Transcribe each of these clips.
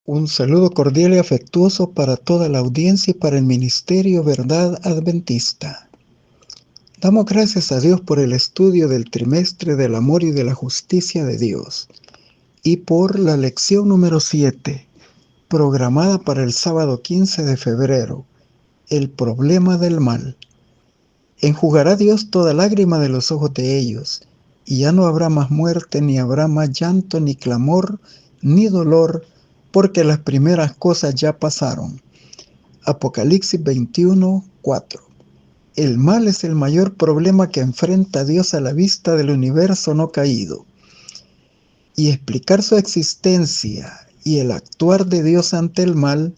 Un saludo cordial y afectuoso para toda la audiencia y para el Ministerio Verdad Adventista. Damos gracias a Dios por el estudio del trimestre del amor y de la justicia de Dios y por la lección número 7, programada para el sábado 15 de febrero, el problema del mal. Enjugará Dios toda lágrima de los ojos de ellos, y ya no habrá más muerte, ni habrá más llanto, ni clamor, ni dolor, porque las primeras cosas ya pasaron. Apocalipsis 21:4. El mal es el mayor problema que enfrenta Dios a la vista del universo no caído. Y explicar su existencia y el actuar de Dios ante el mal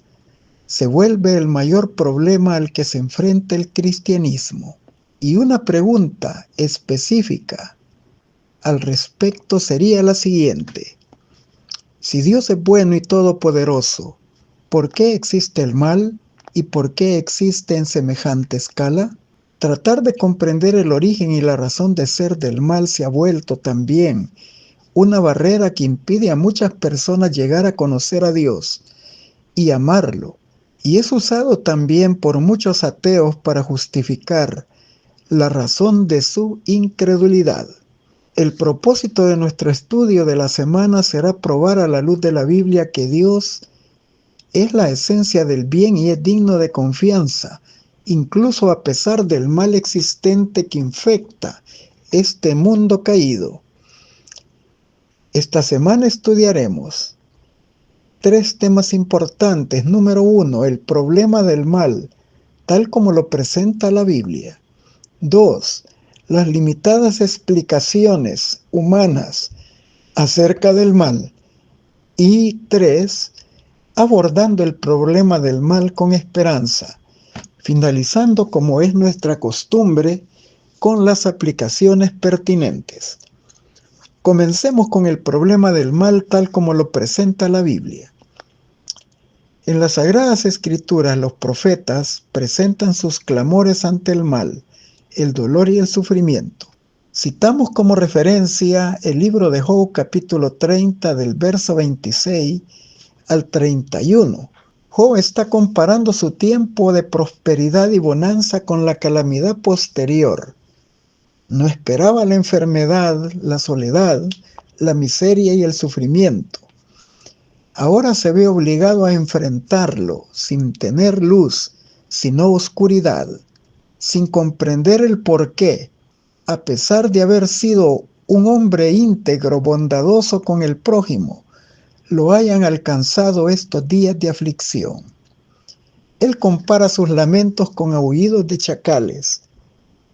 se vuelve el mayor problema al que se enfrenta el cristianismo. Y una pregunta específica al respecto sería la siguiente: si Dios es bueno y todopoderoso, ¿por qué existe el mal y por qué existe en semejante escala? Tratar de comprender el origen y la razón de ser del mal se ha vuelto también una barrera que impide a muchas personas llegar a conocer a Dios y amarlo, y es usado también por muchos ateos para justificar la razón de su incredulidad. El propósito de nuestro estudio de la semana será probar a la luz de la Biblia que Dios es la esencia del bien y es digno de confianza, incluso a pesar del mal existente que infecta este mundo caído. Esta semana estudiaremos 3 temas importantes. Número 1, el problema del mal, tal como lo presenta la Biblia. 2, las limitadas explicaciones humanas acerca del mal. Y 3, abordando el problema del mal con esperanza, finalizando, como es nuestra costumbre, con las aplicaciones pertinentes. Comencemos con el problema del mal tal como lo presenta la Biblia. En las Sagradas Escrituras, los profetas presentan sus clamores ante el mal, el dolor y el sufrimiento. Citamos como referencia el libro de Job, capítulo 30, del verso 26 al 31. Job está comparando su tiempo de prosperidad y bonanza con la calamidad posterior. No esperaba la enfermedad, la soledad, la miseria y el sufrimiento. Ahora se ve obligado a enfrentarlo sin tener luz, sino oscuridad, sin comprender el porqué, a pesar de haber sido un hombre íntegro, bondadoso con el prójimo, lo hayan alcanzado estos días de aflicción. Él compara sus lamentos con aullidos de chacales,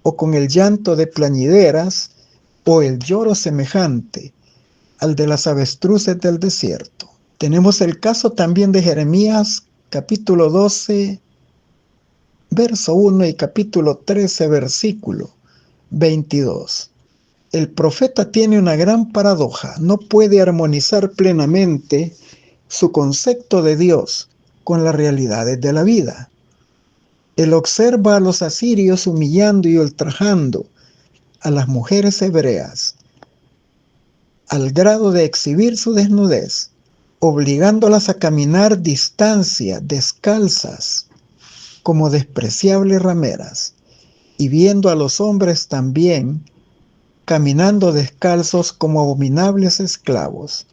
o con el llanto de plañideras, o el lloro semejante al de las avestruces del desierto. Tenemos el caso también de Jeremías, capítulo 12, verso 1 y capítulo 13, versículo 22. El profeta tiene una gran paradoja. No puede armonizar plenamente su concepto de Dios con las realidades de la vida. Él observa a los asirios humillando y ultrajando a las mujeres hebreas, al grado de exhibir su desnudez, obligándolas a caminar distancia, descalzas, como despreciables rameras, y viendo a los hombres también caminando descalzos como abominables esclavos.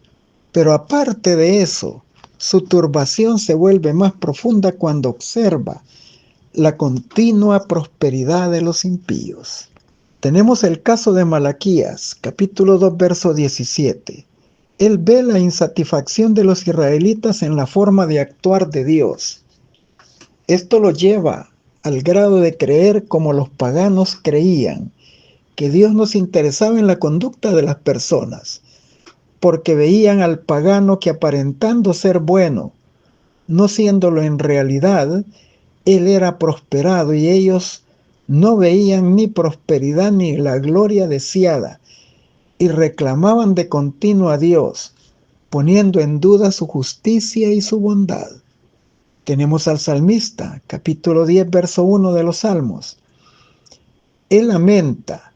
Pero aparte de eso, su turbación se vuelve más profunda cuando observa la continua prosperidad de los impíos. Tenemos el caso de Malaquías, capítulo 2, verso 17. Él ve la insatisfacción de los israelitas en la forma de actuar de Dios. Esto lo lleva al grado de creer, como los paganos creían, que Dios no se interesaba en la conducta de las personas, porque veían al pagano que, aparentando ser bueno, no siéndolo en realidad, él era prosperado, y ellos no veían ni prosperidad ni la gloria deseada, y reclamaban de continuo a Dios, poniendo en duda su justicia y su bondad. Tenemos al salmista, capítulo 10, verso 1 de los Salmos. Él lamenta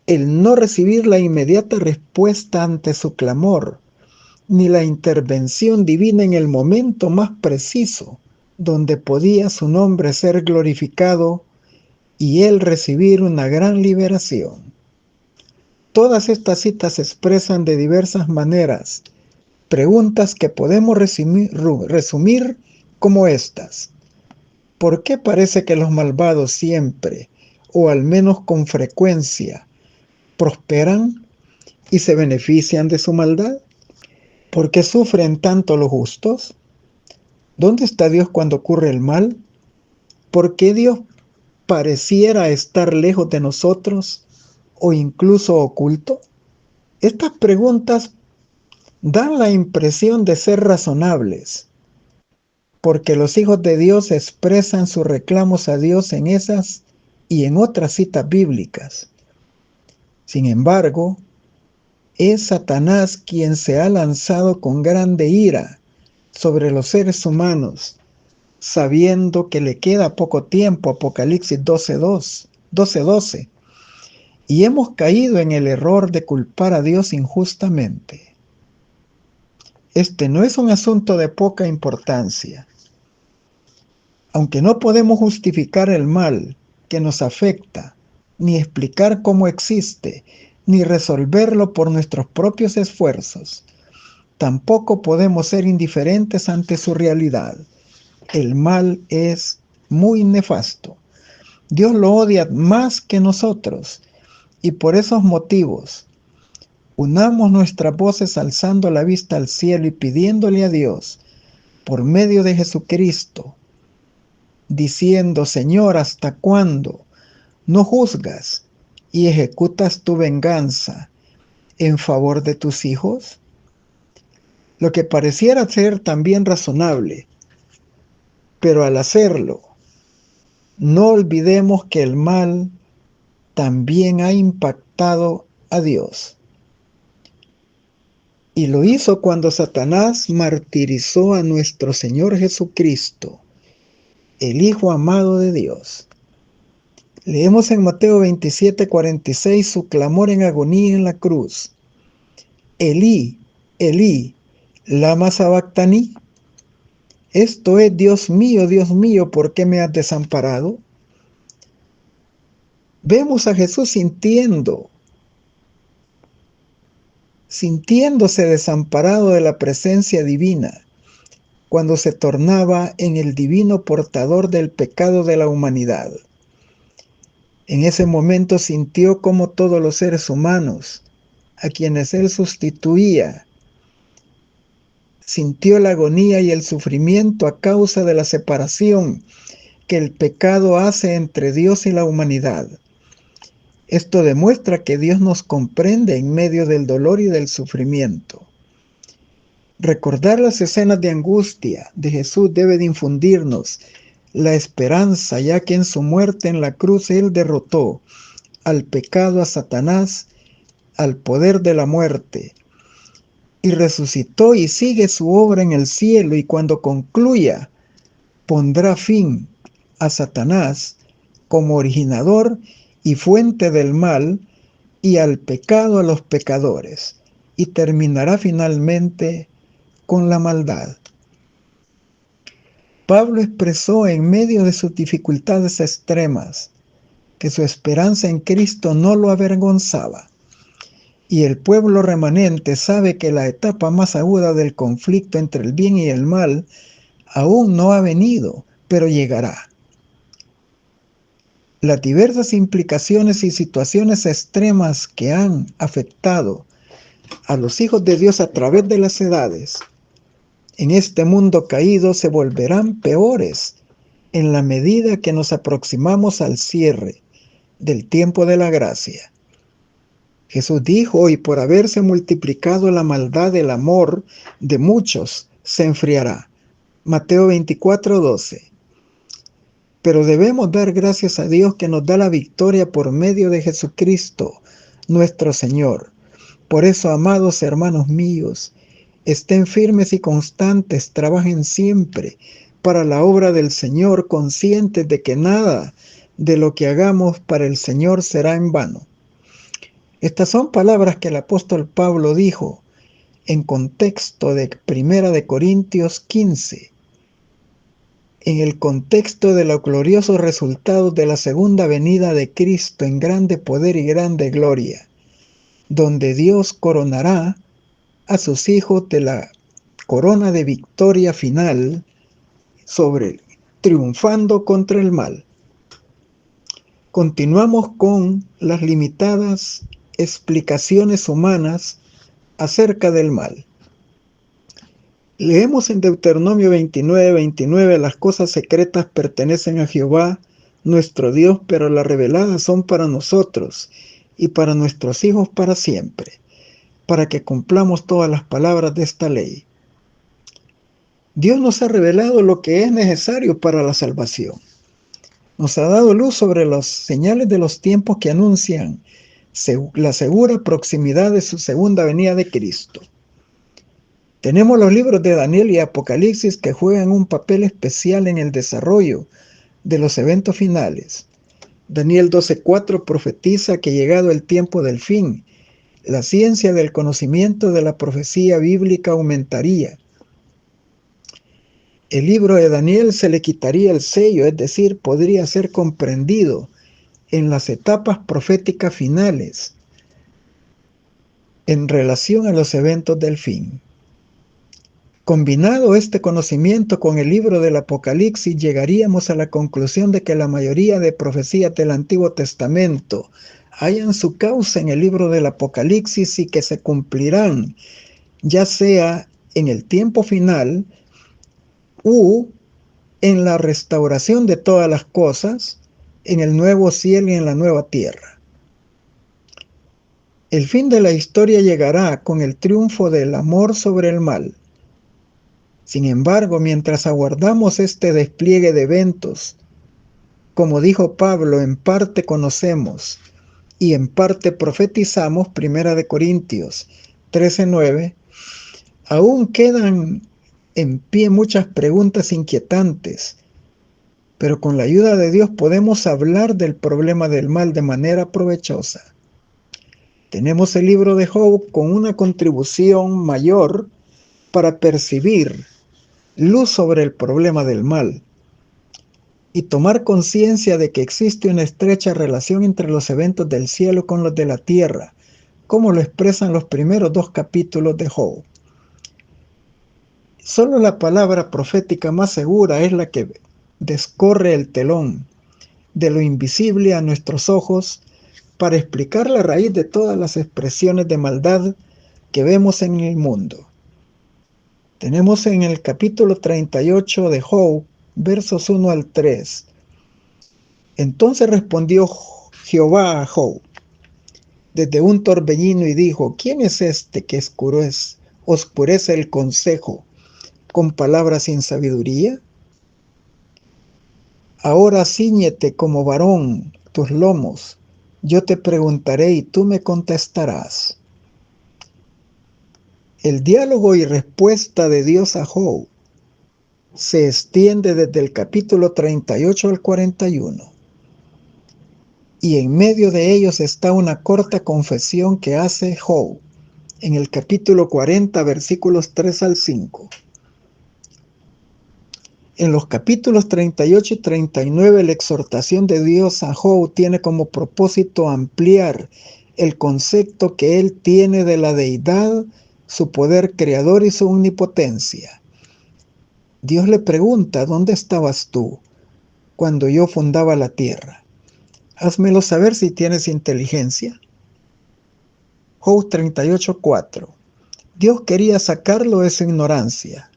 el no recibir la inmediata respuesta ante su clamor, ni la intervención divina en el momento más preciso, donde podía su nombre ser glorificado y él recibir una gran liberación. Todas estas citas se expresan de diversas maneras, preguntas que podemos resumir como estas. ¿Por qué parece que los malvados siempre, o al menos con frecuencia, prosperan y se benefician de su maldad? ¿Por qué sufren tanto los justos? ¿Dónde está Dios cuando ocurre el mal? ¿Por qué Dios pareciera estar lejos de nosotros o incluso oculto? Estas preguntas dan la impresión de ser razonables, porque los hijos de Dios expresan sus reclamos a Dios en esas y en otras citas bíblicas. Sin embargo, es Satanás quien se ha lanzado con grande ira sobre los seres humanos, sabiendo que le queda poco tiempo, Apocalipsis 12:12, y hemos caído en el error de culpar a Dios injustamente. Este no es un asunto de poca importancia. Aunque no podemos justificar el mal que nos afecta, ni explicar cómo existe, ni resolverlo por nuestros propios esfuerzos, tampoco podemos ser indiferentes ante su realidad. El mal es muy nefasto. Dios lo odia más que nosotros, y por esos motivos, unamos nuestras voces alzando la vista al cielo y pidiéndole a Dios, por medio de Jesucristo, diciendo: Señor, ¿hasta cuándo no juzgas y ejecutas tu venganza en favor de tus hijos? Lo que pareciera ser también razonable, pero al hacerlo, no olvidemos que el mal también ha impactado a Dios. Y lo hizo cuando Satanás martirizó a nuestro Señor Jesucristo, el Hijo amado de Dios. Leemos en Mateo 27:46 su clamor en agonía en la cruz: Elí, Elí, lama sabactani. Esto es: Dios mío, ¿por qué me has desamparado? Vemos a Jesús sintiéndose desamparado de la presencia divina, cuando se tornaba en el divino portador del pecado de la humanidad. En ese momento sintió como todos los seres humanos, a quienes él sustituía, sintió la agonía y el sufrimiento a causa de la separación que el pecado hace entre Dios y la humanidad. Esto demuestra que Dios nos comprende en medio del dolor y del sufrimiento. Recordar las escenas de angustia de Jesús debe de infundirnos la esperanza, ya que en su muerte en la cruz él derrotó al pecado, a Satanás, al poder de la muerte, y resucitó y sigue su obra en el cielo, y cuando concluya pondrá fin a Satanás como originador y fuente del mal, y al pecado, a los pecadores, y terminará finalmente con la maldad. Pablo expresó en medio de sus dificultades extremas que su esperanza en Cristo no lo avergonzaba, y el pueblo remanente sabe que la etapa más aguda del conflicto entre el bien y el mal aún no ha venido, pero llegará. Las diversas implicaciones y situaciones extremas que han afectado a los hijos de Dios a través de las edades en este mundo caído se volverán peores en la medida que nos aproximamos al cierre del tiempo de la gracia. Jesús dijo: y por haberse multiplicado la maldad, el amor de muchos se enfriará. Mateo 24:12. Pero debemos dar gracias a Dios que nos da la victoria por medio de Jesucristo, nuestro Señor. Por eso, amados hermanos míos, estén firmes y constantes, trabajen siempre para la obra del Señor, conscientes de que nada de lo que hagamos para el Señor será en vano. Estas son palabras que el apóstol Pablo dijo en contexto de Primera de Corintios 15, en el contexto de los gloriosos resultados de la segunda venida de Cristo en grande poder y grande gloria, donde Dios coronará a sus hijos de la corona de victoria final triunfando contra el mal. Continuamos con las limitadas explicaciones humanas acerca del mal. Leemos en Deuteronomio 29:29, las cosas secretas pertenecen a Jehová, nuestro Dios, pero las reveladas son para nosotros y para nuestros hijos para siempre, para que cumplamos todas las palabras de esta ley. Dios nos ha revelado lo que es necesario para la salvación. Nos ha dado luz sobre las señales de los tiempos que anuncian la segura proximidad de su segunda venida de Cristo. Tenemos los libros de Daniel y Apocalipsis que juegan un papel especial en el desarrollo de los eventos finales. Daniel 12:4 profetiza que llegado el tiempo del fin, la ciencia del conocimiento de la profecía bíblica aumentaría. El libro de Daniel se le quitaría el sello, es decir, podría ser comprendido en las etapas proféticas finales en relación a los eventos del fin. Combinado este conocimiento con el libro del Apocalipsis, llegaríamos a la conclusión de que la mayoría de profecías del Antiguo Testamento hallan su causa en el libro del Apocalipsis y que se cumplirán, ya sea en el tiempo final u en la restauración de todas las cosas, en el nuevo cielo y en la nueva tierra. El fin de la historia llegará con el triunfo del amor sobre el mal. Sin embargo, mientras aguardamos este despliegue de eventos, como dijo Pablo, en parte conocemos y en parte profetizamos, 1 Corintios 13:9, aún quedan en pie muchas preguntas inquietantes, pero con la ayuda de Dios podemos hablar del problema del mal de manera provechosa. Tenemos el libro de Job con una contribución mayor para percibir luz sobre el problema del mal y tomar conciencia de que existe una estrecha relación entre los eventos del cielo con los de la tierra, como lo expresan los primeros 2 capítulos de Job. Solo la palabra profética más segura es la que descorre el telón de lo invisible a nuestros ojos para explicar la raíz de todas las expresiones de maldad que vemos en el mundo. Tenemos en el capítulo 38 de Job, versos 1 al 3. Entonces respondió Jehová a Job desde un torbellino y dijo: ¿Quién es este que oscurece el consejo con palabras sin sabiduría? Ahora cíñete como varón tus lomos, yo te preguntaré y tú me contestarás. El diálogo y respuesta de Dios a Job se extiende desde el capítulo 38 al 41. Y en medio de ellos está una corta confesión que hace Job en el capítulo 40, versículos 3 al 5. En los capítulos 38 y 39, la exhortación de Dios a Job tiene como propósito ampliar el concepto que él tiene de la deidad, su poder creador y su omnipotencia. Dios le pregunta: ¿dónde estabas tú cuando yo fundaba la tierra? Házmelo saber si tienes inteligencia. Job 38:4. Dios quería sacarlo de su ignorancia.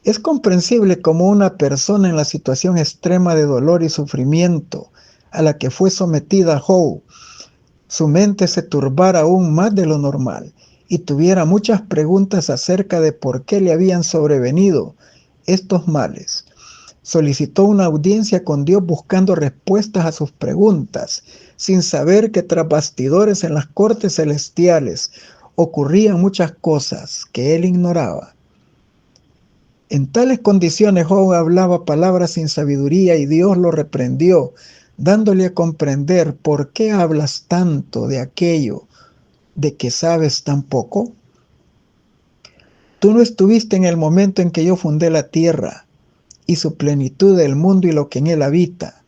Es comprensible cómo una persona en la situación extrema de dolor y sufrimiento a la que fue sometida Job, su mente se turbara aún más de lo normal y tuviera muchas preguntas acerca de por qué le habían sobrevenido estos males. Solicitó una audiencia con Dios buscando respuestas a sus preguntas, sin saber que tras bastidores en las cortes celestiales ocurrían muchas cosas que él ignoraba. En tales condiciones Job hablaba palabras sin sabiduría y Dios lo reprendió, dándole a comprender: ¿por qué hablas tanto de aquello de que sabes tan poco? Tú no estuviste en el momento en que yo fundé la tierra y su plenitud del mundo y lo que en él habita.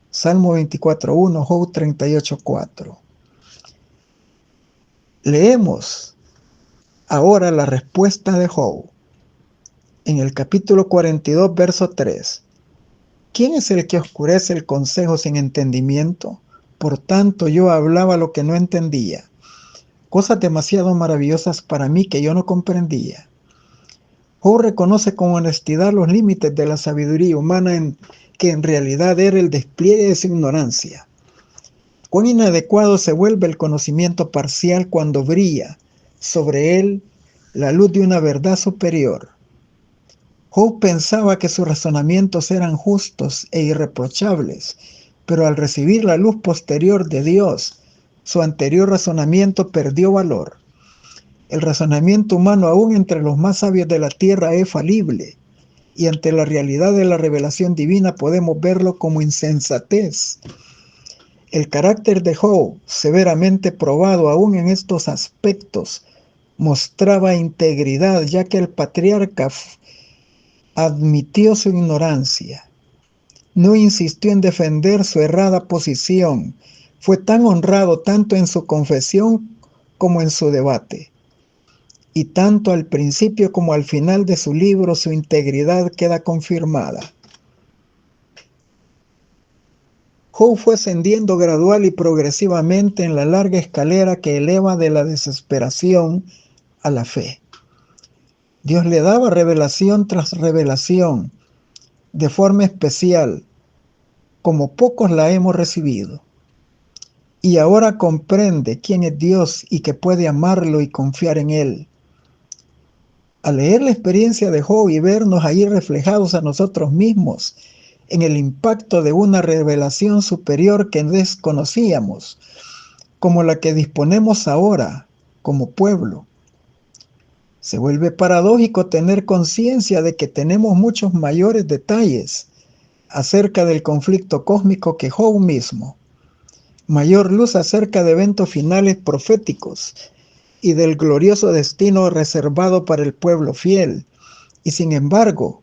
Salmo 24:1, Job 38:4. Leemos ahora la respuesta de Job en el capítulo 42, verso 3. ¿Quién es el que oscurece el consejo sin entendimiento? Por tanto, yo hablaba lo que no entendía, cosas demasiado maravillosas para mí que yo no comprendía. Job reconoce con honestidad los límites de la sabiduría humana, que en realidad era el despliegue de su ignorancia. Cuán inadecuado se vuelve el conocimiento parcial cuando brilla sobre él la luz de una verdad superior. Job pensaba que sus razonamientos eran justos e irreprochables, pero al recibir la luz posterior de Dios, su anterior razonamiento perdió valor. El razonamiento humano, aún entre los más sabios de la tierra, es falible, y ante la realidad de la revelación divina podemos verlo como insensatez. El carácter de Job, severamente probado aún en estos aspectos, mostraba integridad, ya que el patriarca admitió su ignorancia. No insistió en defender su errada posición. Fue tan honrado tanto en su confesión como en su debate. Y tanto al principio como al final de su libro, su integridad queda confirmada. Job fue ascendiendo gradual y progresivamente en la larga escalera que eleva de la desesperación a la fe. Dios le daba revelación tras revelación, de forma especial, como pocos la hemos recibido. Y ahora comprende quién es Dios y que puede amarlo y confiar en Él. Al leer la experiencia de Job y vernos ahí reflejados a nosotros mismos en el impacto de una revelación superior que desconocíamos, como la que disponemos ahora como pueblo, se vuelve paradójico tener conciencia de que tenemos muchos mayores detalles acerca del conflicto cósmico que Job mismo, mayor luz acerca de eventos finales proféticos y del glorioso destino reservado para el pueblo fiel. Y sin embargo,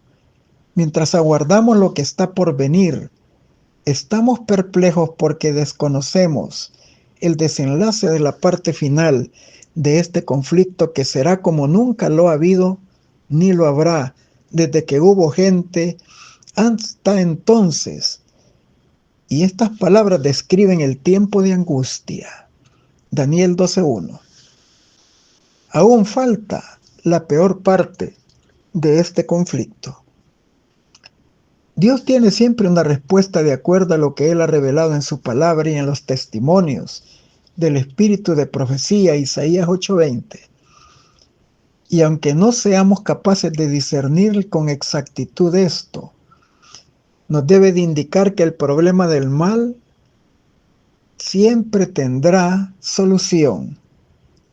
mientras aguardamos lo que está por venir, estamos perplejos porque desconocemos el desenlace de la parte final de este conflicto, que será como nunca lo ha habido ni lo habrá desde que hubo gente hasta entonces. Y estas palabras describen el tiempo de angustia. Daniel 12:1. Aún falta la peor parte de este conflicto. Dios tiene siempre una respuesta de acuerdo a lo que Él ha revelado en su palabra y en los testimonios del espíritu de profecía, Isaías 8:20. Y aunque no seamos capaces de discernir con exactitud esto, nos debe de indicar que el problema del mal siempre tendrá solución,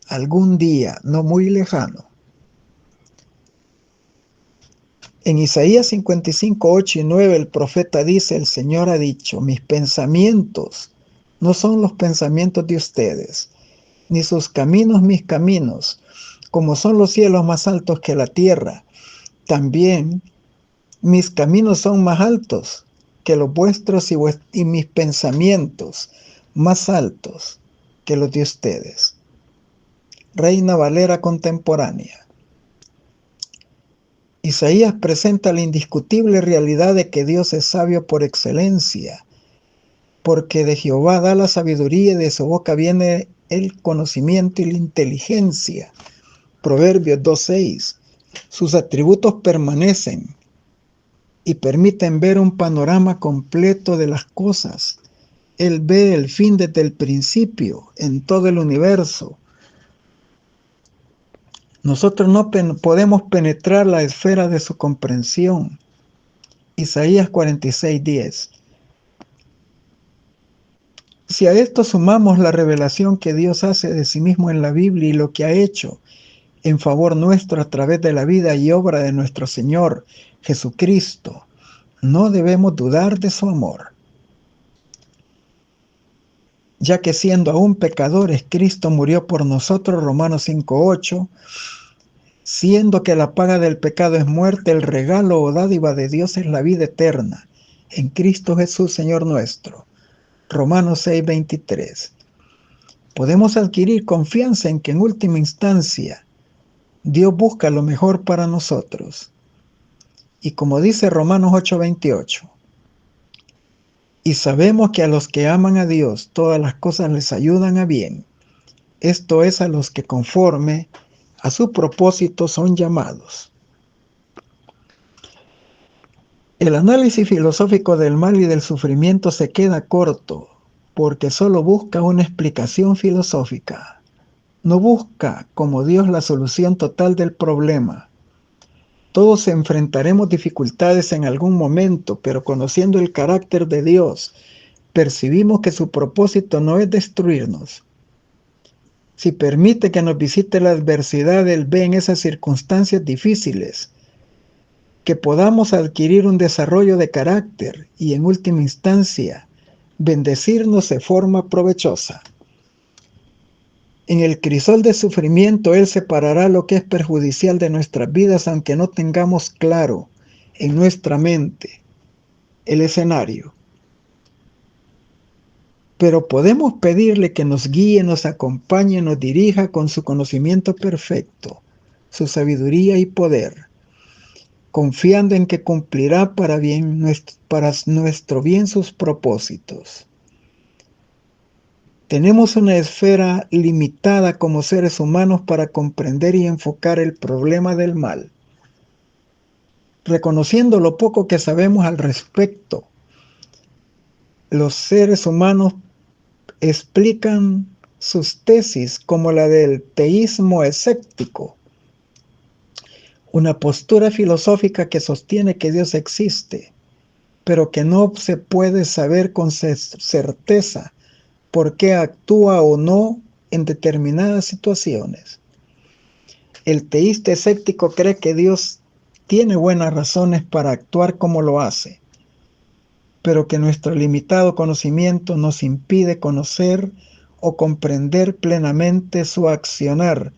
algún día no muy lejano. En Isaías 55:8 y 9 el profeta dice: el Señor ha dicho, mis pensamientos no son los pensamientos de ustedes, ni sus caminos mis caminos. Como son los cielos más altos que la tierra, también mis caminos son más altos que los vuestros y mis pensamientos más altos que los de ustedes. Reina Valera contemporánea. Isaías presenta la indiscutible realidad de que Dios es sabio por excelencia, porque de Jehová da la sabiduría y de su boca viene el conocimiento y la inteligencia. Proverbios 2:6. Sus atributos permanecen y permiten ver un panorama completo de las cosas. Él ve el fin desde el principio en todo el universo. Nosotros no podemos penetrar la esfera de su comprensión. Isaías 46:10. Si a esto sumamos la revelación que Dios hace de sí mismo en la Biblia y lo que ha hecho en favor nuestro a través de la vida y obra de nuestro Señor Jesucristo, no debemos dudar de su amor. ya que siendo aún pecadores, Cristo murió por nosotros, Romanos 5:8, siendo que la paga del pecado es muerte, el regalo o dádiva de Dios es la vida eterna, en Cristo Jesús, Señor nuestro, Romanos 6:23. Podemos adquirir confianza en que en última instancia Dios busca lo mejor para nosotros. Y como dice Romanos 8:28, y sabemos que a los que aman a Dios todas las cosas les ayudan a bien, esto es, a los que conforme a su propósito son llamados. El análisis filosófico del mal y del sufrimiento se queda corto, porque solo busca una explicación filosófica. No busca, como Dios, la solución total del problema. Todos enfrentaremos dificultades en algún momento, pero conociendo el carácter de Dios, percibimos que su propósito no es destruirnos. Si permite que nos visite la adversidad, Él ve en esas circunstancias difíciles que podamos adquirir un desarrollo de carácter y, en última instancia, bendecirnos de forma provechosa. En el crisol de sufrimiento, Él separará lo que es perjudicial de nuestras vidas, aunque no tengamos claro en nuestra mente el escenario. Pero podemos pedirle que nos guíe, nos acompañe, nos dirija con su conocimiento perfecto, su sabiduría y poder, confiando en que cumplirá para nuestro bien sus propósitos. Tenemos una esfera limitada como seres humanos para comprender y enfocar el problema del mal. Reconociendo lo poco que sabemos al respecto, los seres humanos explican sus tesis como la del teísmo escéptico, una postura filosófica que sostiene que Dios existe, pero que no se puede saber con certeza por qué actúa o no en determinadas situaciones. El teísta escéptico cree que Dios tiene buenas razones para actuar como lo hace, pero que nuestro limitado conocimiento nos impide conocer o comprender plenamente su accionar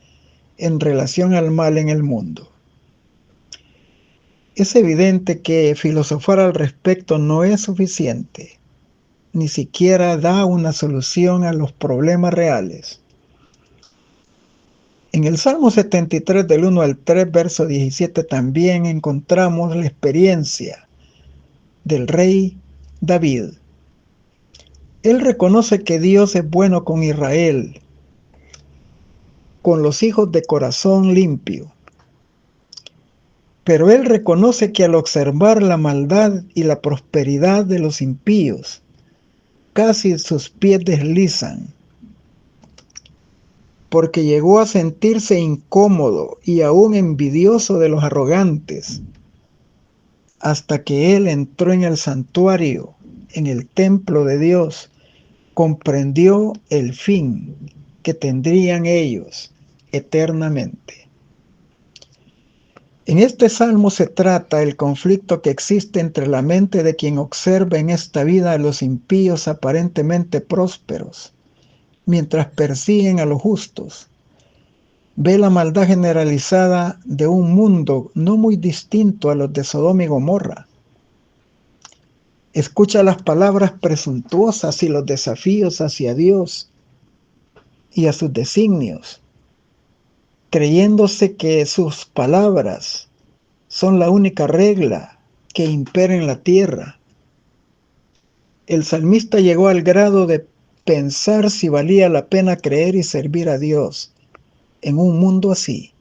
en relación al mal en el mundo. Es evidente que filosofar al respecto no es suficiente, ni siquiera da una solución a los problemas reales. En el Salmo 73, del 1 al 3, verso 17, también encontramos la experiencia del rey David. Él reconoce que Dios es bueno con Israel, con los hijos de corazón limpio. Pero él reconoce que al observar la maldad y la prosperidad de los impíos, casi sus pies deslizan, porque llegó a sentirse incómodo y aún envidioso de los arrogantes, hasta que él entró en el santuario, en el templo de Dios, comprendió el fin que tendrían ellos eternamente. En este salmo se trata el conflicto que existe entre la mente de quien observa en esta vida a los impíos aparentemente prósperos, mientras persiguen a los justos. Ve la maldad generalizada de un mundo no muy distinto a los de Sodoma y Gomorra. Escucha las palabras presuntuosas y los desafíos hacia Dios y a sus designios, creyéndose que sus palabras son la única regla que impera en la tierra. El salmista llegó al grado de pensar si valía la pena creer y servir a Dios en un mundo así.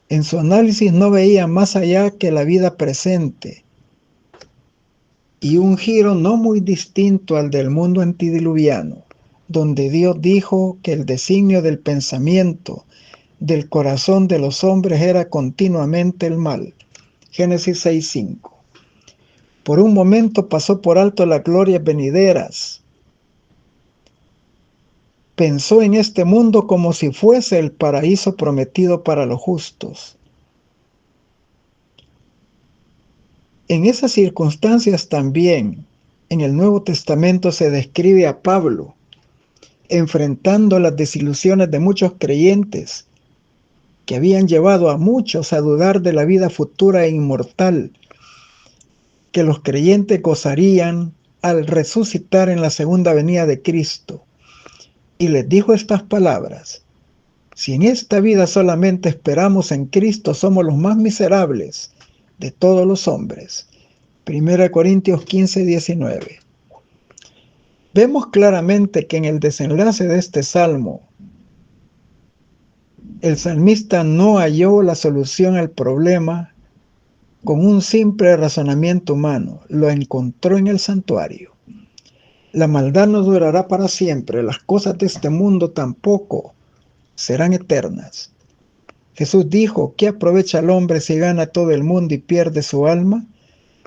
En su análisis no veía más allá que la vida presente y un giro no muy distinto al del mundo antediluviano, donde Dios dijo que el designio del pensamiento del corazón de los hombres era continuamente el mal. Génesis 6:5. Por un momento pasó por alto las glorias venideras. Pensó en este mundo como si fuese el paraíso prometido para los justos. En esas circunstancias también En el Nuevo Testamento se describe a Pablo enfrentando las desilusiones de muchos creyentes que habían llevado a muchos a dudar de la vida futura e inmortal que los creyentes gozarían al resucitar en la segunda venida de Cristo. Y les dijo estas palabras: si en esta vida solamente esperamos en Cristo, somos los más miserables de todos los hombres. 1 Corintios 15, 19. Vemos claramente que en el desenlace de este salmo, el salmista no halló la solución al problema con un simple razonamiento humano, lo encontró en el santuario. La maldad no durará para siempre, las cosas de este mundo tampoco serán eternas. Jesús dijo: ¿qué aprovecha el hombre si gana todo el mundo y pierde su alma?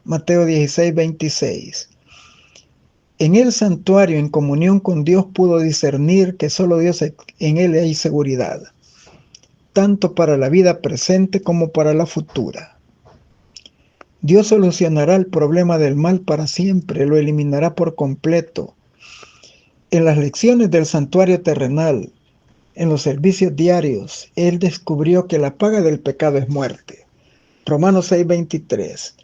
Mateo 16, 26. En el santuario, en comunión con Dios, pudo discernir que solo Dios en él hay seguridad, tanto para la vida presente como para la futura. Dios solucionará el problema del mal para siempre, lo eliminará por completo. En las lecciones del santuario terrenal, en los servicios diarios, él descubrió que la paga del pecado es muerte. Romanos 6, 23.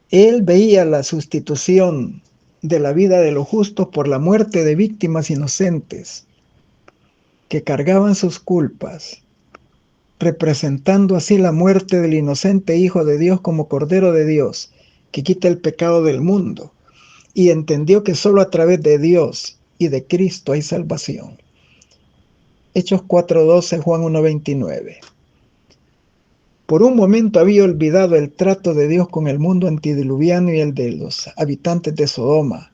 Él veía la sustitución de la vida de los justos por la muerte de víctimas inocentes que cargaban sus culpas, representando así la muerte del inocente Hijo de Dios como Cordero de Dios, que quita el pecado del mundo, y entendió que solo a través de Dios y de Cristo hay salvación. Hechos 4:12, Juan 1:29. Por un momento había olvidado el trato de Dios con el mundo antediluviano y el de los habitantes de Sodoma,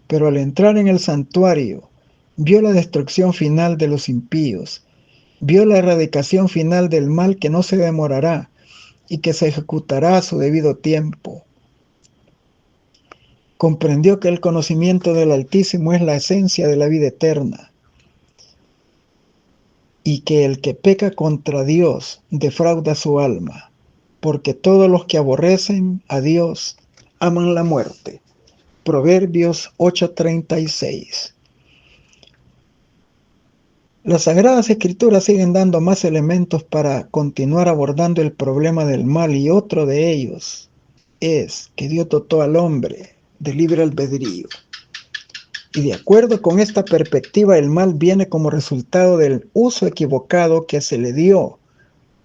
pero al entrar en el santuario, vio la destrucción final de los impíos, vio la erradicación final del mal que no se demorará y que se ejecutará a su debido tiempo. Comprendió que el conocimiento del Altísimo es la esencia de la vida eterna y que el que peca contra Dios defrauda su alma, porque todos los que aborrecen a Dios aman la muerte. Proverbios 8:36. Las Sagradas Escrituras siguen dando más elementos para continuar abordando el problema del mal, y otro de ellos es que Dios dotó al hombre de libre albedrío. Y de acuerdo con esta perspectiva, el mal viene como resultado del uso equivocado que se le dio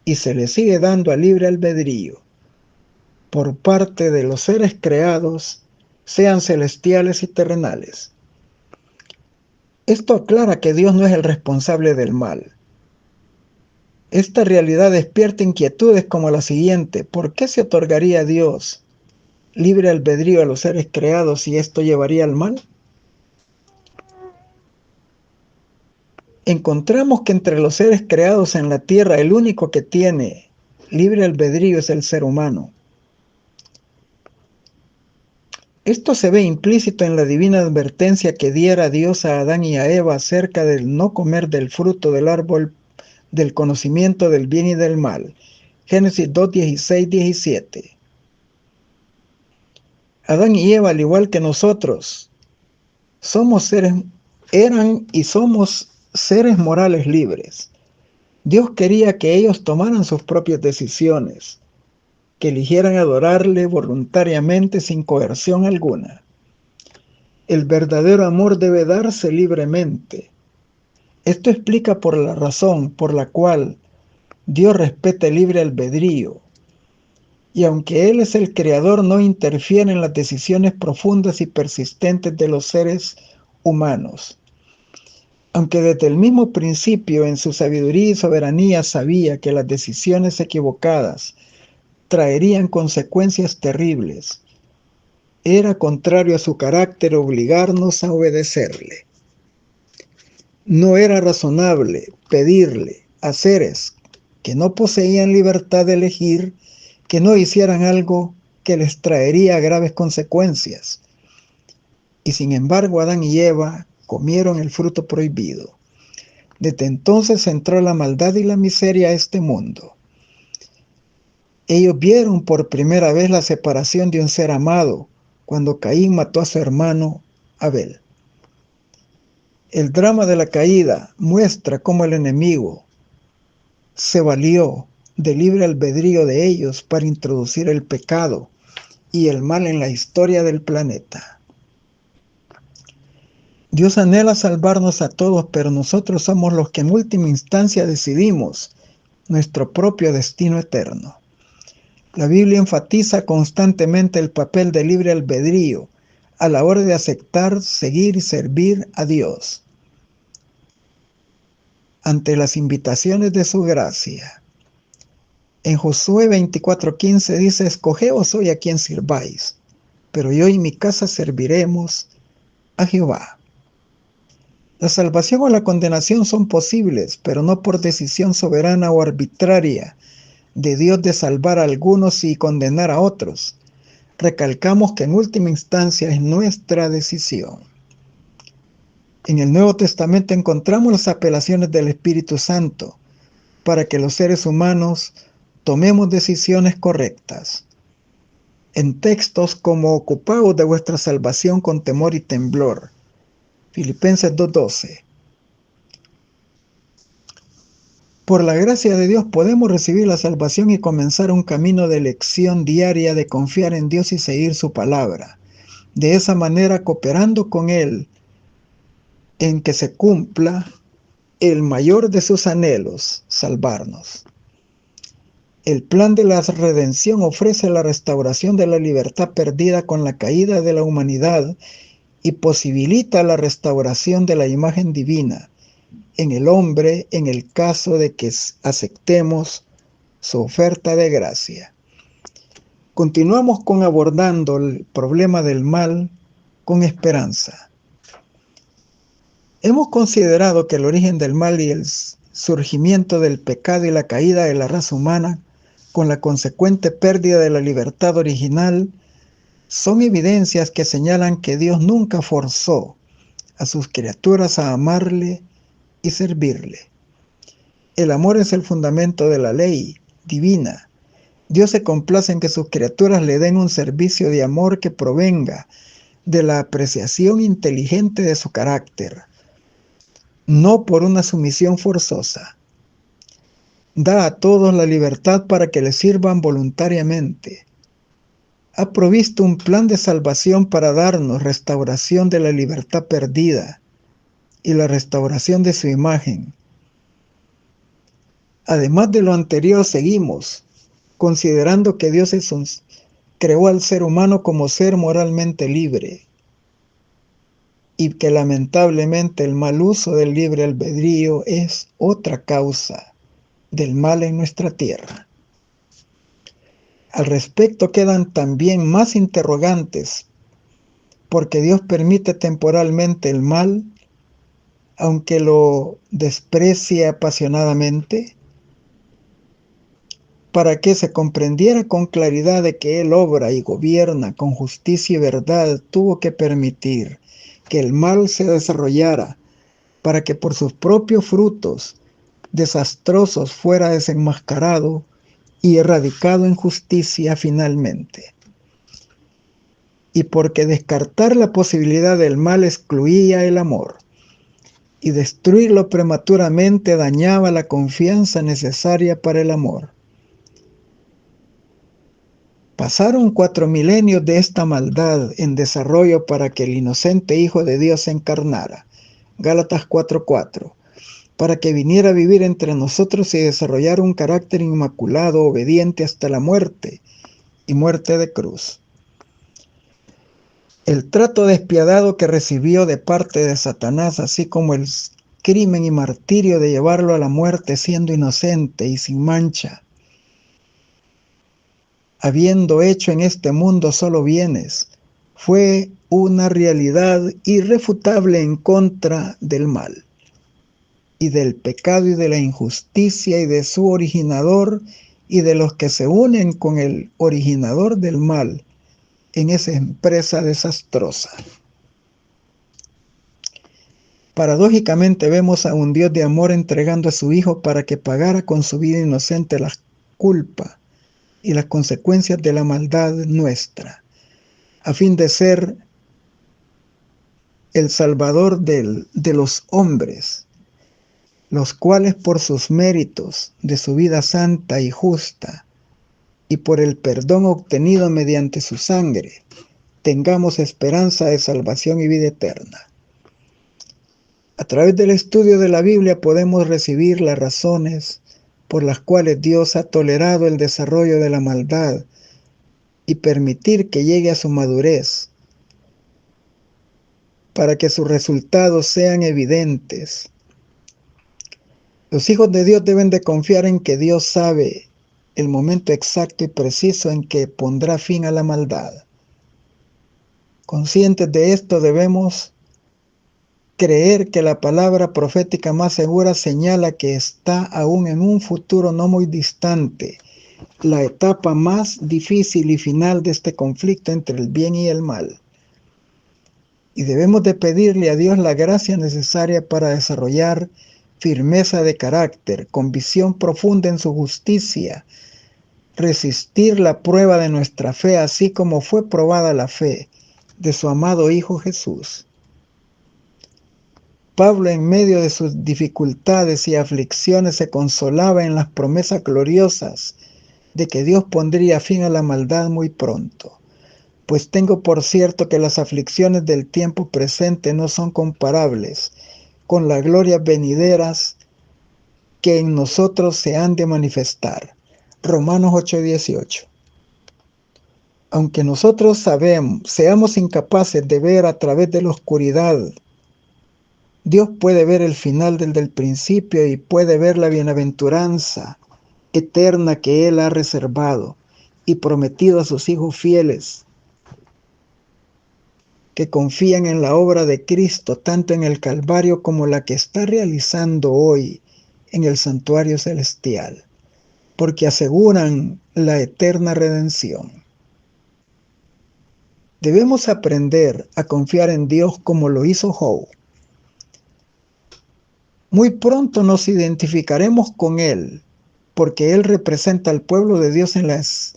y se le sigue dando al libre albedrío por parte de los seres creados, sean celestiales y terrenales. Esto aclara que Dios no es el responsable del mal. Esta realidad despierta inquietudes como la siguiente: ¿por qué se otorgaría a Dios libre albedrío a los seres creados si esto llevaría al mal? Encontramos que entre los seres creados en la tierra, el único que tiene libre albedrío es el ser humano. Esto se ve implícito en la divina advertencia que diera Dios a Adán y a Eva acerca del no comer del fruto del árbol del conocimiento del bien y del mal. Génesis 2, 16, 17. Adán y Eva, al igual que nosotros, eran y somos seres morales libres. Dios quería que ellos tomaran sus propias decisiones, que eligieran adorarle voluntariamente sin coerción alguna. El verdadero amor debe darse libremente. Esto explica por la razón por la cual Dios respeta el libre albedrío, y aunque Él es el creador, no interfiere en las decisiones profundas y persistentes de los seres humanos. Aunque desde el mismo principio, en su sabiduría y soberanía, sabía que las decisiones equivocadas traerían consecuencias terribles, era contrario a su carácter obligarnos a obedecerle. No era razonable pedirle a seres que no poseían libertad de elegir que no hicieran algo que les traería graves consecuencias. Y sin embargo, Adán y Eva comieron el fruto prohibido. Desde entonces entró la maldad y la miseria a este mundo. Ellos vieron por primera vez la separación de un ser amado cuando Caín mató a su hermano Abel. El drama de la caída muestra cómo el enemigo se valió del libre albedrío de ellos para introducir el pecado y el mal en la historia del planeta. Dios anhela salvarnos a todos, pero nosotros somos los que en última instancia decidimos nuestro propio destino eterno. La Biblia enfatiza constantemente el papel del libre albedrío a la hora de aceptar, seguir y servir a Dios. Ante las invitaciones de su gracia. En Josué 24:15 dice: escogeos hoy a quien sirváis, pero yo y mi casa serviremos a Jehová. La salvación o la condenación son posibles, pero no por decisión soberana o arbitraria de Dios de salvar a algunos y condenar a otros. Recalcamos que en última instancia es nuestra decisión. En el Nuevo Testamento encontramos las apelaciones del Espíritu Santo para que los seres humanos tomemos decisiones correctas. En textos como ocupaos de vuestra salvación con temor y temblor. Filipenses 2:12. Por la gracia de Dios podemos recibir la salvación y comenzar un camino de elección diaria de confiar en Dios y seguir su palabra. De esa manera, cooperando con Él en que se cumpla el mayor de sus anhelos, salvarnos. El plan de la redención ofrece la restauración de la libertad perdida con la caída de la humanidad y posibilita la restauración de la imagen divina en el hombre en el caso de que aceptemos su oferta de gracia. Continuamos abordando el problema del mal con esperanza. Hemos considerado que el origen del mal y el surgimiento del pecado y la caída de la raza humana, con la consecuente pérdida de la libertad original, son evidencias que señalan que Dios nunca forzó a sus criaturas a amarle y servirle. El amor es el fundamento de la ley divina. Dios se complace en que sus criaturas le den un servicio de amor que provenga de la apreciación inteligente de su carácter, no por una sumisión forzosa. Da a todos la libertad para que le sirvan voluntariamente. Ha provisto un plan de salvación para darnos restauración de la libertad perdida y la restauración de su imagen. Además de lo anterior, seguimos considerando que Dios creó al ser humano como ser moralmente libre y que lamentablemente el mal uso del libre albedrío es otra causa del mal en nuestra tierra. Al respecto quedan también más interrogantes, porque Dios permite temporalmente el mal, aunque lo desprecie apasionadamente, para que se comprendiera con claridad de que Él obra y gobierna con justicia y verdad, tuvo que permitir que el mal se desarrollara, para que por sus propios frutos desastrosos fuera desenmascarado y erradicado en justicia finalmente. Y porque descartar la posibilidad del mal excluía el amor, y destruirlo prematuramente dañaba la confianza necesaria para el amor. Pasaron 4 milenios de esta maldad en desarrollo para que el inocente Hijo de Dios se encarnara, Gálatas 4:4, para que viniera a vivir entre nosotros y desarrollara un carácter inmaculado, obediente hasta la muerte y muerte de cruz. El trato despiadado que recibió de parte de Satanás, así como el crimen y martirio de llevarlo a la muerte siendo inocente y sin mancha, habiendo hecho en este mundo solo bienes, fue una realidad irrefutable en contra del mal, y del pecado y de la injusticia y de su originador y de los que se unen con el originador del mal en esa empresa desastrosa. Paradójicamente vemos a un Dios de amor entregando a su Hijo para que pagara con su vida inocente la culpa y las consecuencias de la maldad nuestra. a fin de ser el Salvador de los hombres, los cuales por sus méritos de su vida santa y justa y por el perdón obtenido mediante su sangre, tengamos esperanza de salvación y vida eterna. A través del estudio de la Biblia podemos recibir las razones por las cuales Dios ha tolerado el desarrollo de la maldad y permitir que llegue a su madurez, para que sus resultados sean evidentes. Los hijos de Dios deben de confiar en que Dios sabe el momento exacto y preciso en que pondrá fin a la maldad. Conscientes de esto, debemos creer que la palabra profética más segura señala que está aún en un futuro no muy distante la etapa más difícil y final de este conflicto entre el bien y el mal. Y debemos de pedirle a Dios la gracia necesaria para desarrollar firmeza de carácter, convicción profunda en su justicia, resistir la prueba de nuestra fe, así como fue probada la fe de su amado Hijo Jesús. Pablo, en medio de sus dificultades y aflicciones, se consolaba en las promesas gloriosas de que Dios pondría fin a la maldad muy pronto. Pues tengo por cierto que las aflicciones del tiempo presente no son comparables con las glorias venideras que en nosotros se han de manifestar. Romanos 8:18. Aunque nosotros seamos incapaces de ver a través de la oscuridad, Dios puede ver el final del principio y puede ver la bienaventuranza eterna que Él ha reservado y prometido a sus hijos fieles, que confían en la obra de Cristo, tanto en el Calvario como la que está realizando hoy en el santuario celestial, porque aseguran la eterna redención. Debemos aprender a confiar en Dios como lo hizo Job. Muy pronto nos identificaremos con Él, porque Él representa al pueblo de Dios en las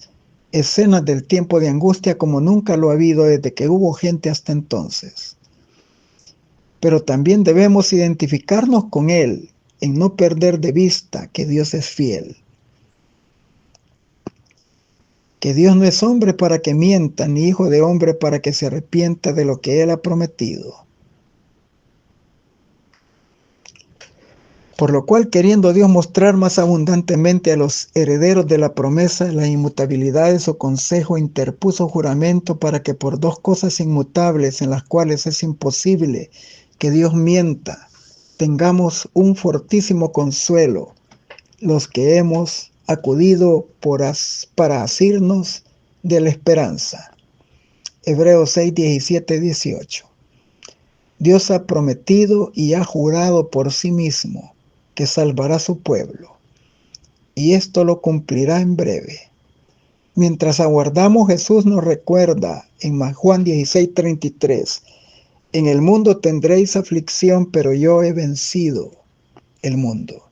escenas del tiempo de angustia como nunca lo ha habido desde que hubo gente hasta entonces. Pero también debemos identificarnos con Él en no perder de vista que Dios es fiel, que Dios no es hombre para que mienta, ni hijo de hombre para que se arrepienta de lo que Él ha prometido. Por lo cual, queriendo Dios mostrar más abundantemente a los herederos de la promesa la inmutabilidad de su consejo, interpuso juramento para que por dos cosas inmutables en las cuales es imposible que Dios mienta, tengamos un fortísimo consuelo, los que hemos acudido para asirnos de la esperanza. Hebreos 6, 17, 18. Dios ha prometido y ha jurado por sí mismo que salvará a su pueblo, y esto lo cumplirá en breve. Mientras aguardamos, Jesús nos recuerda en Juan 16:33, en el mundo tendréis aflicción, pero yo he vencido el mundo.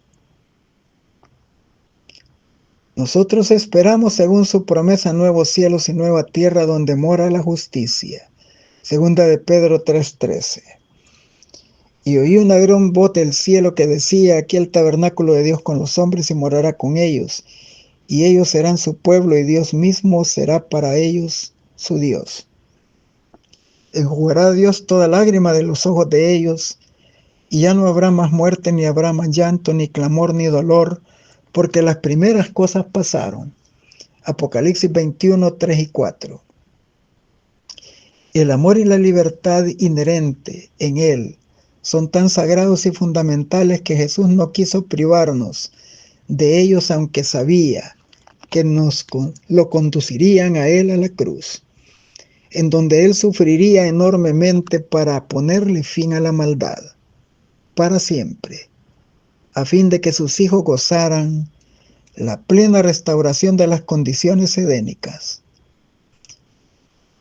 Nosotros esperamos, según su promesa, nuevos cielos y nueva tierra donde mora la justicia. Segunda de Pedro 3:13. Y oí una gran voz del cielo que decía: aquí el tabernáculo de Dios con los hombres y morará con ellos, y ellos serán su pueblo, y Dios mismo será para ellos su Dios. Enjugará Dios toda lágrima de los ojos de ellos, y ya no habrá más muerte, ni habrá más llanto, ni clamor, ni dolor, porque las primeras cosas pasaron. Apocalipsis 21, 3 y 4. El amor y la libertad inherente en Él son tan sagrados y fundamentales que Jesús no quiso privarnos de ellos, aunque sabía que lo conducirían a Él a la cruz, en donde Él sufriría enormemente para ponerle fin a la maldad, para siempre, a fin de que sus hijos gozaran la plena restauración de las condiciones edénicas.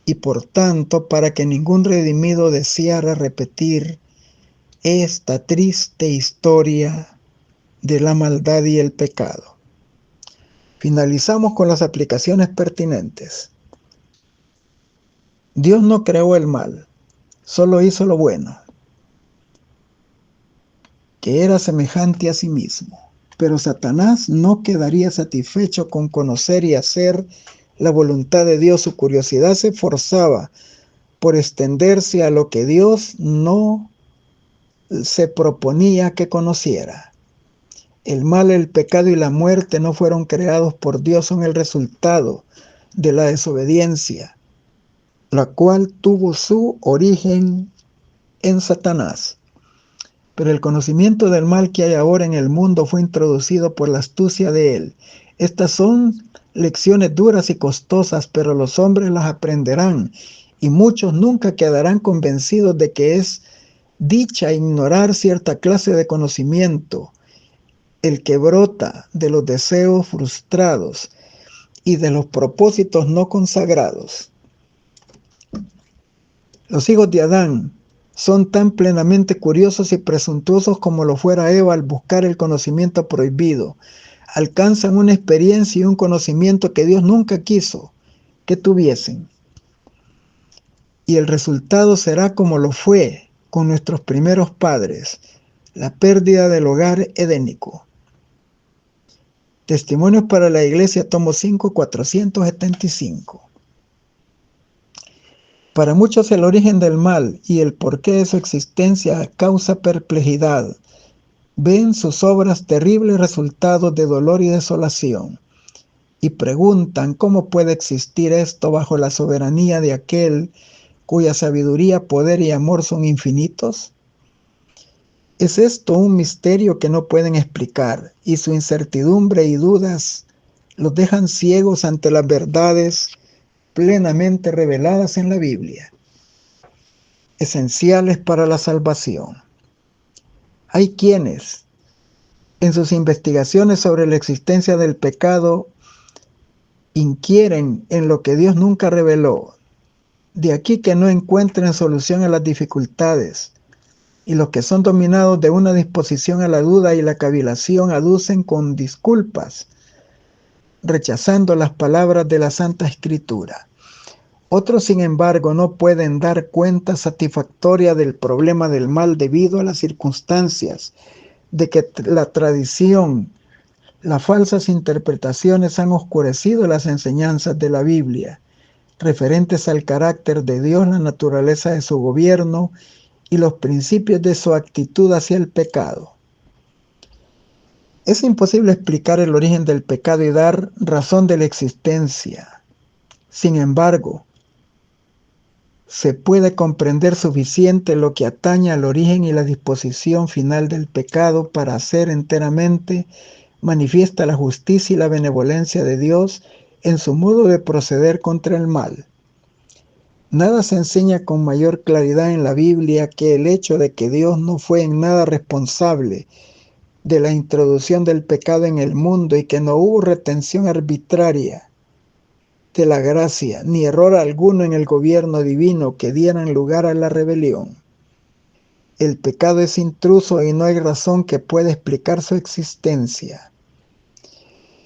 Y por tanto, para que ningún redimido deseara repetir esta triste historia de la maldad y el pecado. Finalizamos con las aplicaciones pertinentes. Dios no creó el mal, solo hizo lo bueno, que era semejante a sí mismo. Pero Satanás no quedaría satisfecho con conocer y hacer la voluntad de Dios. Su curiosidad se esforzaba por extenderse a lo que Dios no se proponía que conociera. El mal, el pecado y la muerte no fueron creados por Dios, son el resultado de la desobediencia, la cual tuvo su origen en Satanás. Pero el conocimiento del mal que hay ahora en el mundo fue introducido por la astucia de él. Estas son lecciones duras y costosas, pero los hombres las aprenderán, y muchos nunca quedarán convencidos de que es dicha ignorar cierta clase de conocimiento, el que brota de los deseos frustrados y de los propósitos no consagrados. Los hijos de Adán son tan plenamente curiosos y presuntuosos como lo fuera Eva al buscar el conocimiento prohibido. Alcanzan una experiencia y un conocimiento que Dios nunca quiso que tuviesen. Y el resultado será como lo fue con nuestros primeros padres, la pérdida del hogar edénico. Testimonios para la Iglesia, tomo 5, 475. Para muchos el origen del mal y el porqué de su existencia causa perplejidad. Ven sus obras terribles resultados de dolor y desolación, y preguntan cómo puede existir esto bajo la soberanía de aquel cuya sabiduría, poder y amor son infinitos. ¿Es esto un misterio que no pueden explicar, y su incertidumbre y dudas los dejan ciegos ante las verdades plenamente reveladas en la Biblia, esenciales para la salvación? Hay quienes, en sus investigaciones sobre la existencia del pecado, inquieren en lo que Dios nunca reveló. De aquí que no encuentren solución a las dificultades, y los que son dominados de una disposición a la duda y la cavilación aducen con disculpas, rechazando las palabras de la Santa Escritura. Otros, sin embargo, no pueden dar cuenta satisfactoria del problema del mal debido a las circunstancias de que la tradición, las falsas interpretaciones han oscurecido las enseñanzas de la Biblia, referentes al carácter de Dios, la naturaleza de su gobierno y los principios de su actitud hacia el pecado. Es imposible explicar el origen del pecado y dar razón de la existencia. Sin embargo, se puede comprender suficiente lo que atañe al origen y la disposición final del pecado para hacer enteramente manifiesta la justicia y la benevolencia de Dios en su modo de proceder contra el mal. Nada se enseña con mayor claridad en la Biblia que el hecho de que Dios no fue en nada responsable de la introducción del pecado en el mundo y que no hubo retención arbitraria de la gracia, ni error alguno en el gobierno divino que dieran lugar a la rebelión. El pecado es intruso y no hay razón que pueda explicar su existencia.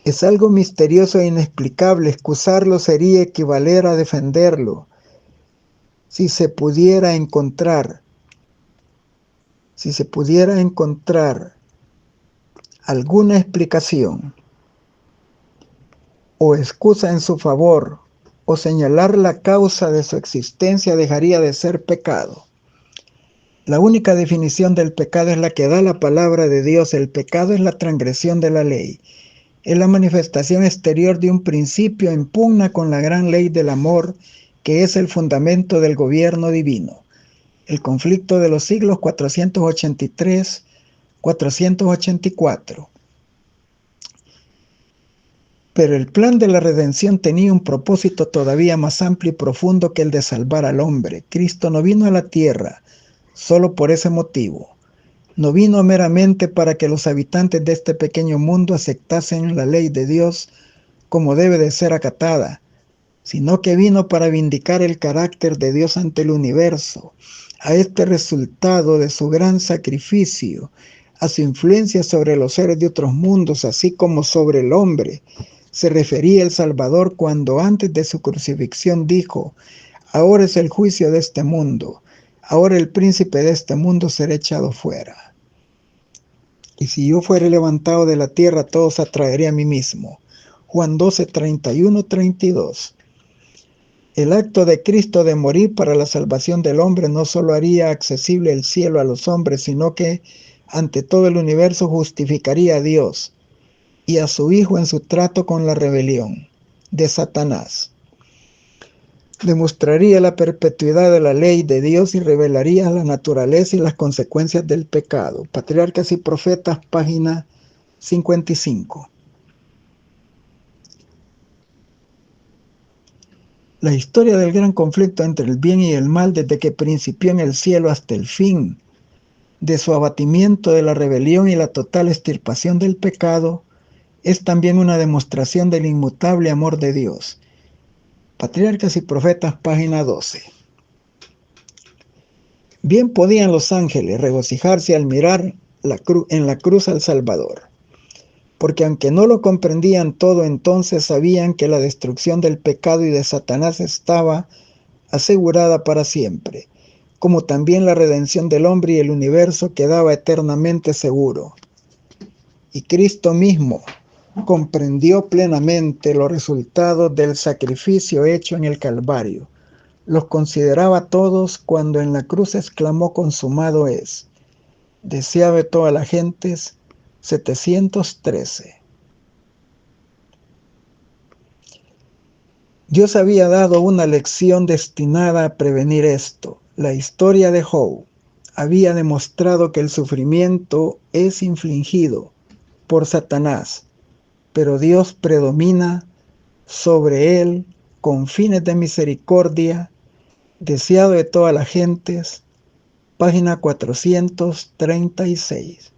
Es algo misterioso e inexplicable. Excusarlo sería equivaler a defenderlo. Si se pudiera encontrar alguna explicación o excusa en su favor, o señalar la causa de su existencia, dejaría de ser pecado. La única definición del pecado es la que da la palabra de Dios. El pecado es la transgresión de la ley. Es la manifestación exterior de un principio en pugna con la gran ley del amor, que es el fundamento del gobierno divino. El conflicto de los siglos 483-484. Pero el plan de la redención tenía un propósito todavía más amplio y profundo que el de salvar al hombre. Cristo no vino a la tierra solo por ese motivo. No vino meramente para que los habitantes de este pequeño mundo aceptasen la ley de Dios como debe de ser acatada, sino que vino para vindicar el carácter de Dios ante el universo. A este resultado de su gran sacrificio, a su influencia sobre los seres de otros mundos, así como sobre el hombre, se refería el Salvador cuando antes de su crucifixión dijo: Ahora es el juicio de este mundo. Ahora el príncipe de este mundo será echado fuera. Y si yo fuere levantado de la tierra, todos atraeré a mí mismo. Juan 12, 31, 32. El acto de Cristo de morir para la salvación del hombre no solo haría accesible el cielo a los hombres, sino que ante todo el universo justificaría a Dios y a su Hijo en su trato con la rebelión de Satanás. Demostraría la perpetuidad de la ley de Dios y revelaría la naturaleza y las consecuencias del pecado. Patriarcas y Profetas, página 55. La historia del gran conflicto entre el bien y el mal desde que principió en el cielo hasta el fin, de su abatimiento, de la rebelión y la total extirpación del pecado, es también una demostración del inmutable amor de Dios. Patriarcas y Profetas, página 12. Bien podían los ángeles regocijarse al mirar en la cruz al Salvador, porque aunque no lo comprendían todo, entonces sabían que la destrucción del pecado y de Satanás estaba asegurada para siempre, como también la redención del hombre y el universo quedaba eternamente seguro. Y Cristo mismo comprendió plenamente los resultados del sacrificio hecho en el Calvario. Los consideraba todos cuando en la cruz exclamó: consumado es. Deseado de todas las gentes, 713. Dios había dado una lección destinada a prevenir esto. La historia de Job había demostrado que el sufrimiento es infligido por Satanás, pero Dios predomina sobre él con fines de misericordia. Deseado de todas las gentes, página 436.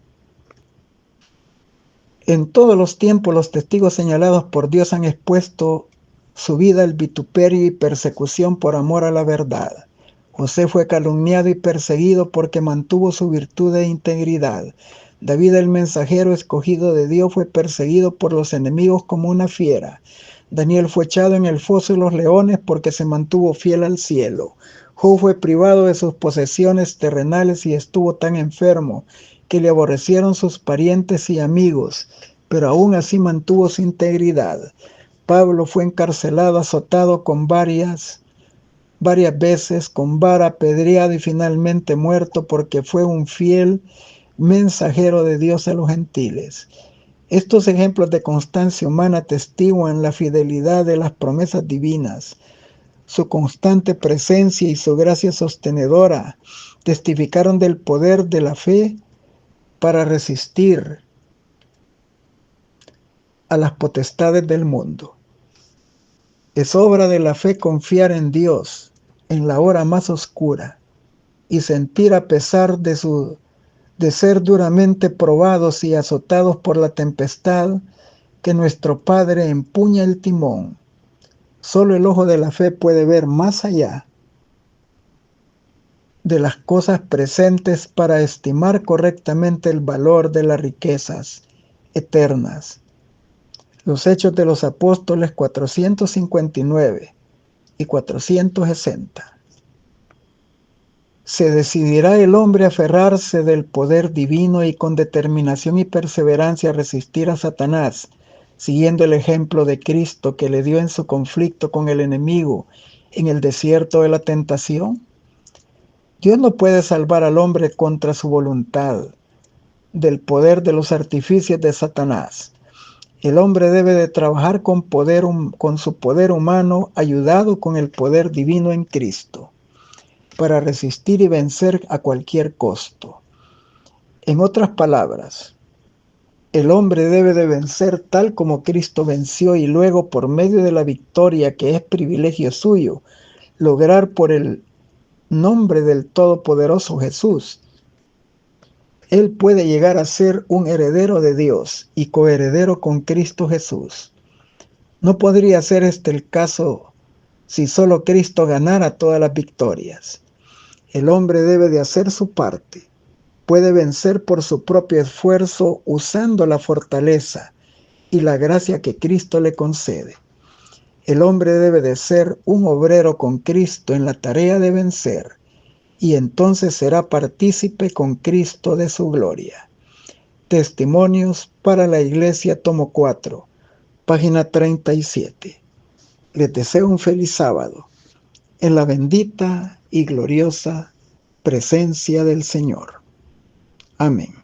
En todos los tiempos los testigos señalados por Dios han expuesto su vida al vituperio y persecución por amor a la verdad. José fue calumniado y perseguido porque mantuvo su virtud e integridad. David, el mensajero escogido de Dios, fue perseguido por los enemigos como una fiera. Daniel fue echado en el foso de los leones porque se mantuvo fiel al cielo. Job fue privado de sus posesiones terrenales y estuvo tan enfermo que le aborrecieron sus parientes y amigos, pero aún así mantuvo su integridad. Pablo fue encarcelado, azotado con varias veces, con vara, apedreado y finalmente muerto porque fue un fiel mensajero de Dios a los gentiles. Estos ejemplos de constancia humana atestiguan la fidelidad de las promesas divinas. Su constante presencia y su gracia sostenedora testificaron del poder de la fe para resistir a las potestades del mundo. Es obra de la fe confiar en Dios en la hora más oscura y sentir, a pesar de ser duramente probados y azotados por la tempestad, que nuestro Padre empuña el timón. Solo el ojo de la fe puede ver más allá de las cosas presentes para estimar correctamente el valor de las riquezas eternas. Los Hechos de los Apóstoles 459 y 460. Se decidirá el hombre a aferrarse del poder divino y con determinación y perseverancia resistir a Satanás, siguiendo el ejemplo de Cristo que le dio en su conflicto con el enemigo en el desierto de la tentación. Dios no puede salvar al hombre contra su voluntad del poder de los artificios de Satanás. El hombre debe de trabajar con su poder humano, ayudado con el poder divino en Cristo, para resistir y vencer a cualquier costo. En otras palabras, el hombre debe de vencer tal como Cristo venció y luego, por medio de la victoria que es privilegio suyo, lograr por el nombre del Todopoderoso Jesús. Él puede llegar a ser un heredero de Dios y coheredero con Cristo Jesús. No podría ser este el caso si solo Cristo ganara todas las victorias. El hombre debe de hacer su parte. Puede vencer por su propio esfuerzo usando la fortaleza y la gracia que Cristo le concede. El hombre debe de ser un obrero con Cristo en la tarea de vencer, y entonces será partícipe con Cristo de su gloria. Testimonios para la Iglesia, tomo 4, página 37. Les deseo un feliz sábado en la bendita y gloriosa presencia del Señor. Amén.